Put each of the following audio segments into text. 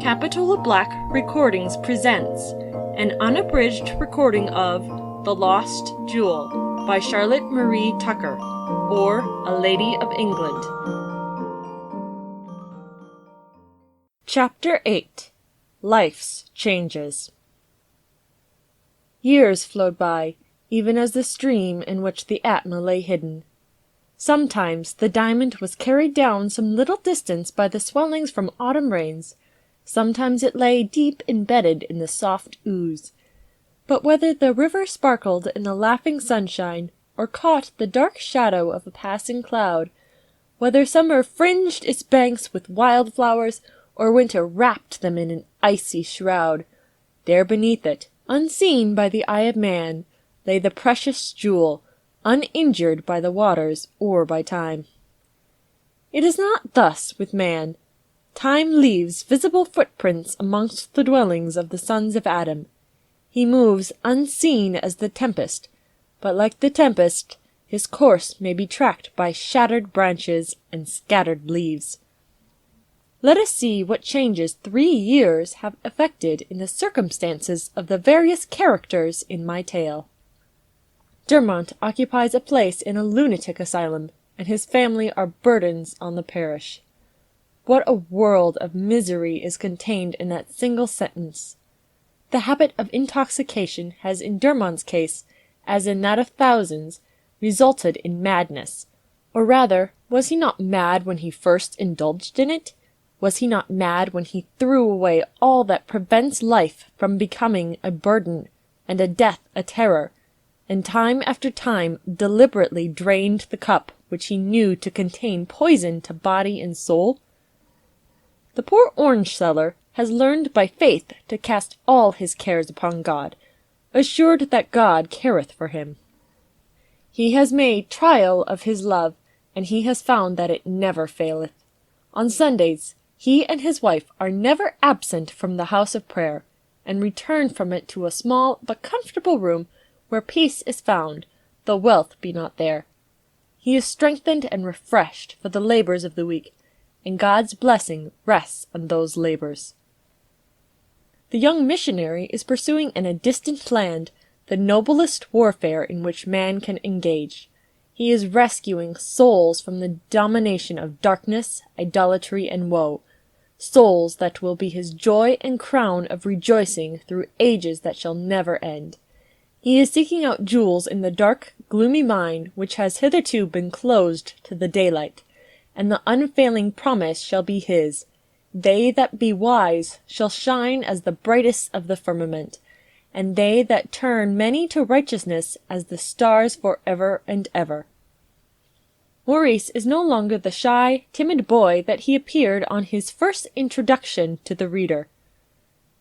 Capitola Black Recordings presents an unabridged recording of The Lost Jewel by Charlotte Marie Tucker, or A Lady of England. Chapter 8. Life's Changes. Years flowed by, even as the stream in which the Atma lay hidden. Sometimes the diamond was carried down some little distance by the swellings from autumn rains. Sometimes it lay deep embedded in the soft ooze. But whether the river sparkled in the laughing sunshine, or caught the dark shadow of a passing cloud, whether summer fringed its banks with wild flowers, or winter wrapped them in an icy shroud, there beneath it, unseen by the eye of man, lay the precious jewel, uninjured by the waters or by time. It is not thus with man. Time leaves visible footprints amongst the dwellings of the sons of Adam. He moves unseen as the tempest, but like the tempest, his course may be tracked by shattered branches and scattered leaves. Let us see what changes 3 years have effected in the circumstances of the various characters in my tale. Dermont occupies a place in a lunatic asylum, and his family are burdens on the parish. What a world of misery is contained in that single sentence! The habit of intoxication has in Dermont's case, as in that of thousands, resulted in madness. Or rather, was he not mad when he first indulged in it? Was he not mad when he threw away all that prevents life from becoming a burden, and a death a terror, and time after time deliberately drained the cup which he knew to contain poison to body and soul? The poor orange-seller has learned by faith to cast all his cares upon God, assured that God careth for him. He has made trial of his love, and he has found that it never faileth. On Sundays he and his wife are never absent from the house of prayer, and return from it to a small but comfortable room where peace is found, though wealth be not there. He is strengthened and refreshed for the labors of the week, and God's blessing rests on those labors. The young missionary is pursuing in a distant land the noblest warfare in which man can engage. He is rescuing souls from the domination of darkness, idolatry, and woe, souls that will be his joy and crown of rejoicing through ages that shall never end. He is seeking out jewels in the dark, gloomy mine which has hitherto been closed to the daylight, and the unfailing promise shall be his: they that be wise shall shine as the brightest of the firmament, and they that turn many to righteousness as the stars for ever and ever. Maurice is no longer the shy, timid boy that he appeared on his first introduction to the reader.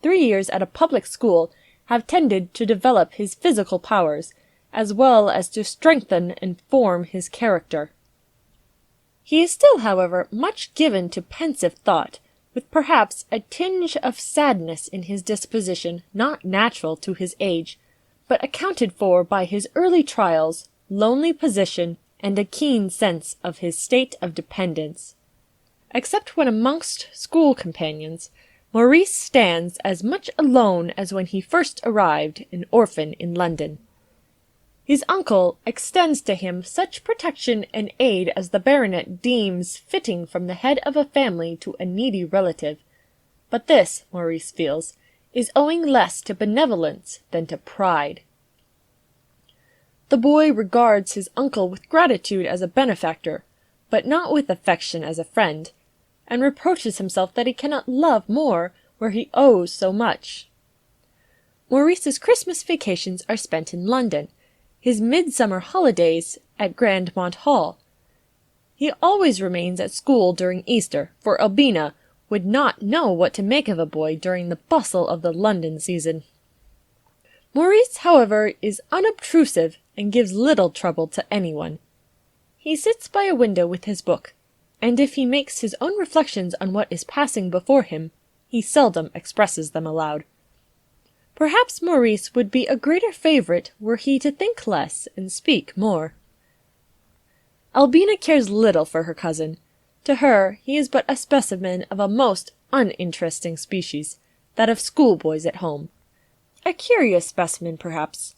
3 years at a public school have tended to develop his physical powers, as well as to strengthen and form his character. He is still, however, much given to pensive thought, with perhaps a tinge of sadness in his disposition not natural to his age, but accounted for by his early trials, lonely position, and a keen sense of his state of dependence. Except when amongst school companions, Maurice stands as much alone as when he first arrived, an orphan in London. His uncle extends to him such protection and aid as the baronet deems fitting from the head of a family to a needy relative, but this, Maurice feels, is owing less to benevolence than to pride. The boy regards his uncle with gratitude as a benefactor, but not with affection as a friend, and reproaches himself that he cannot love more where he owes so much. Maurice's Christmas vacations are spent in London, his midsummer holidays at Grandmont Hall. He always remains at school during Easter, for Albina would not know what to make of a boy during the bustle of the London season. Maurice, however, is unobtrusive and gives little trouble to anyone. He sits by a window with his book, and if he makes his own reflections on what is passing before him, he seldom expresses them aloud. Perhaps Maurice would be a greater favourite were he to think less and speak more. Albina cares little for her cousin. To her he is but a specimen of a most uninteresting species, that of schoolboys at home. A curious specimen, perhaps,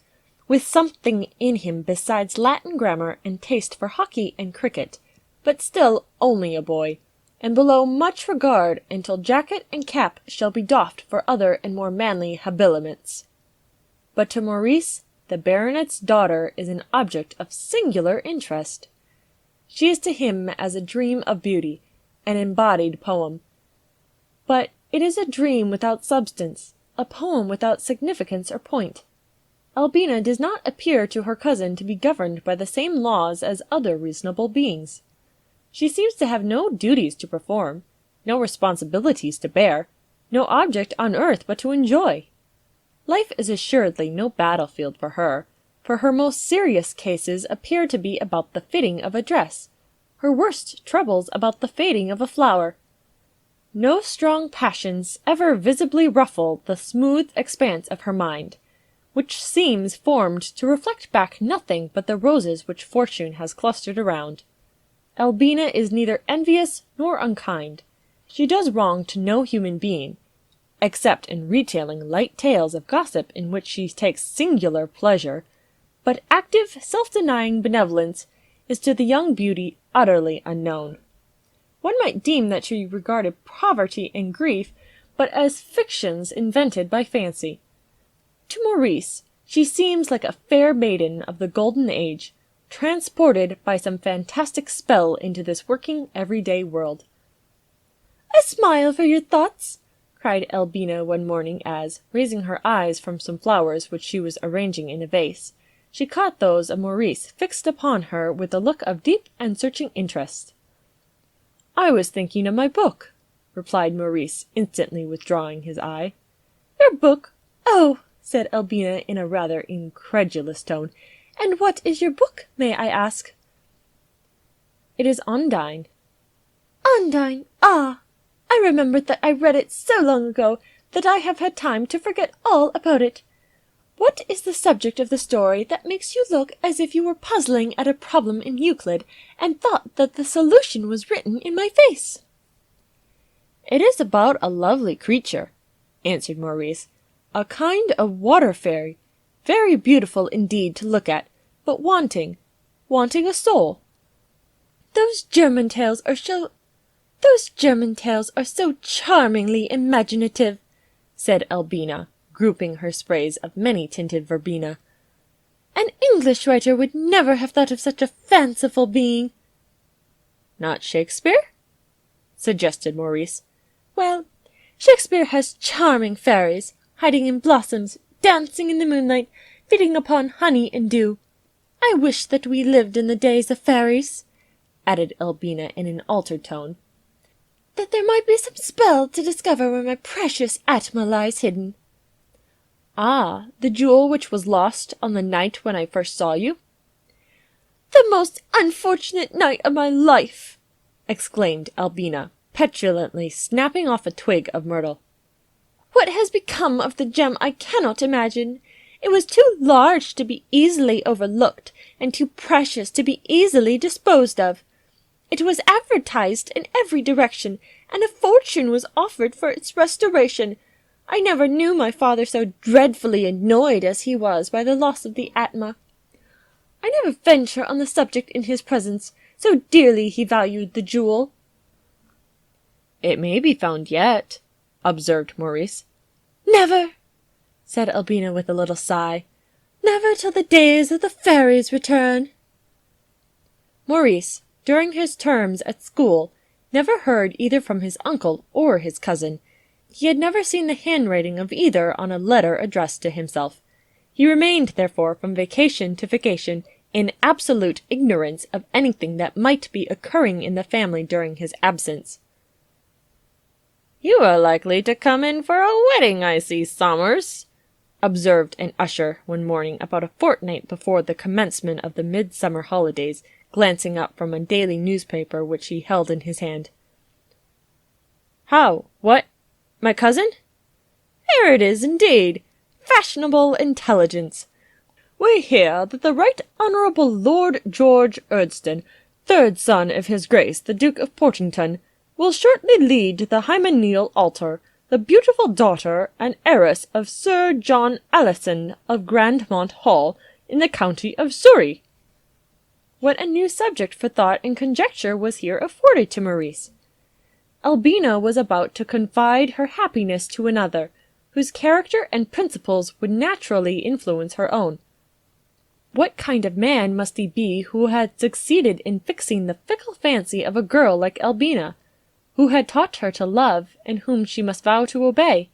with something in him besides Latin grammar and taste for hockey and cricket, but still only a boy, and below much regard until jacket and cap shall be doffed for other and more manly habiliments. But to Maurice, the baronet's daughter is an object of singular interest. She is to him as a dream of beauty, an embodied poem. But it is a dream without substance, a poem without significance or point. Albina does not appear to her cousin to be governed by the same laws as other reasonable beings. She seems to have no duties to perform, no responsibilities to bear, no object on earth but to enjoy. Life is assuredly no battlefield for her most serious cases appear to be about the fitting of a dress, her worst troubles about the fading of a flower. No strong passions ever visibly ruffle the smooth expanse of her mind, which seems formed to reflect back nothing but the roses which fortune has clustered around. Albina is neither envious nor unkind. She does wrong to no human being, except in retailing light tales of gossip in which she takes singular pleasure, but active, self-denying benevolence is to the young beauty utterly unknown. One might deem that she regarded poverty and grief but as fictions invented by fancy. To Maurice she seems like a fair maiden of the golden age, transported by some fantastic spell into this working everyday world. "A smile for your thoughts!" cried Albina one morning as, raising her eyes from some flowers which she was arranging in a vase, she caught those of Maurice fixed upon her with a look of deep and searching interest. "I was thinking of my book," replied Maurice, instantly withdrawing his eye. "Your book? Oh!" said Albina in a rather incredulous tone. "And what is your book, may I ask?" "It is Undine." "Undine! Ah! I remember that I read it so long ago that I have had time to forget all about it. What is the subject of the story that makes you look as if you were puzzling at a problem in Euclid and thought that the solution was written in my face?" "It is about a lovely creature," answered Maurice, "a kind of water fairy, very beautiful indeed to look at, but wanting a soul." Those German tales are so charmingly imaginative," said Albina, grouping her sprays of many-tinted verbena. "An English writer would never have thought of such a fanciful being." "Not Shakespeare?" suggested Maurice. "Well, Shakespeare has charming fairies, hiding in blossoms, dancing in the moonlight, feeding upon honey and dew. I wish that we lived in the days of fairies," added Albina in an altered tone, "that there might be some spell to discover where my precious Atma lies hidden." "Ah, the jewel which was lost on the night when I first saw you?" "The most unfortunate night of my life!" exclaimed Albina, petulantly snapping off a twig of myrtle. "What has become of the gem I cannot imagine. It was too large to be easily overlooked, and too precious to be easily disposed of. It was advertised in every direction, and a fortune was offered for its restoration. I never knew my father so dreadfully annoyed as he was by the loss of the Atma. I never venture on the subject in his presence, so dearly he valued the jewel." "It may be found yet," observed Maurice. "Never," said Albina with a little sigh. "Never till the days of the fairies return." Maurice, during his terms at school, never heard either from his uncle or his cousin. He had never seen the handwriting of either on a letter addressed to himself. He remained, therefore, from vacation to vacation, in absolute ignorance of anything that might be occurring in the family during his absence. "You are likely to come in for a wedding, I see, Somers," observed an usher one morning about a fortnight before the commencement of the midsummer holidays, glancing up from a daily newspaper which he held in his hand. "How? What? My cousin?" "Here it is, indeed. Fashionable intelligence. We hear that the Right Honourable Lord George Urdston, third son of his Grace the Duke of Portington, will shortly lead to the hymeneal altar the beautiful daughter and heiress of Sir John Allison of Grandmont Hall in the county of Surrey. What a new subject for thought and conjecture was here afforded to Maurice! Albina was about to confide her happiness to another, whose character and principles would naturally influence her own. What kind of man must he be who had succeeded in fixing the fickle fancy of a girl like Albina, who had taught her to love, and whom she must vow to obey?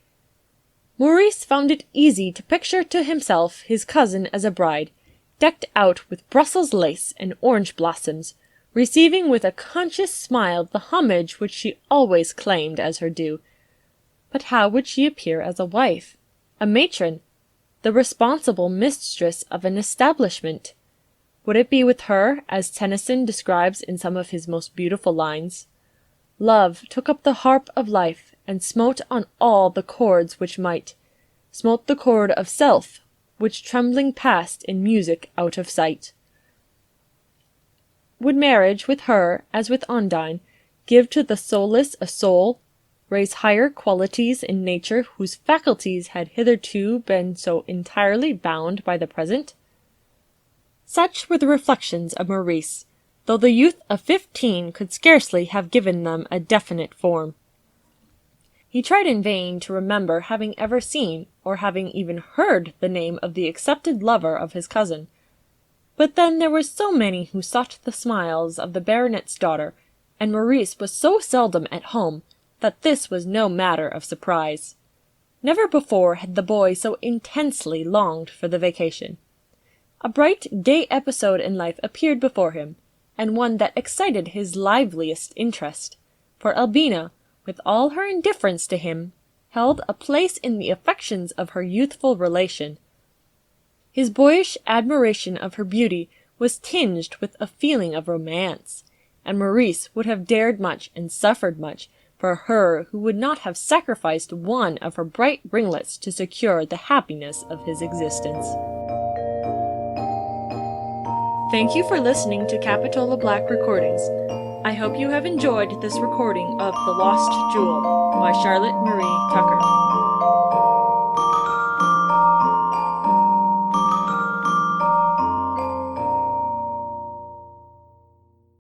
Maurice found it easy to picture to himself his cousin as a bride, decked out with Brussels lace and orange blossoms, receiving with a conscious smile the homage which she always claimed as her due. But how would she appear as a wife, a matron, the responsible mistress of an establishment? Would it be with her, as Tennyson describes in some of his most beautiful lines? Love took up the harp of life, and smote on all the chords which might, smote the chord of self, which trembling passed in music out of sight. Would marriage with her, as with Ondine, give to the soulless a soul, raise higher qualities in nature whose faculties had hitherto been so entirely bound by the present? Such were the reflections of Maurice, though the youth of 15 could scarcely have given them a definite form. He tried in vain to remember having ever seen, or having even heard the name of the accepted lover of his cousin. But then there were so many who sought the smiles of the baronet's daughter, and Maurice was so seldom at home, that this was no matter of surprise. Never before had the boy so intensely longed for the vacation. A bright, gay episode in life appeared before him, and one that excited his liveliest interest, for Albina, with all her indifference to him, held a place in the affections of her youthful relation. His boyish admiration of her beauty was tinged with a feeling of romance, and Maurice would have dared much and suffered much for her who would not have sacrificed one of her bright ringlets to secure the happiness of his existence. Thank you for listening to Capitola Black Recordings. I hope you have enjoyed this recording of The Lost Jewel by Charlotte Marie Tucker.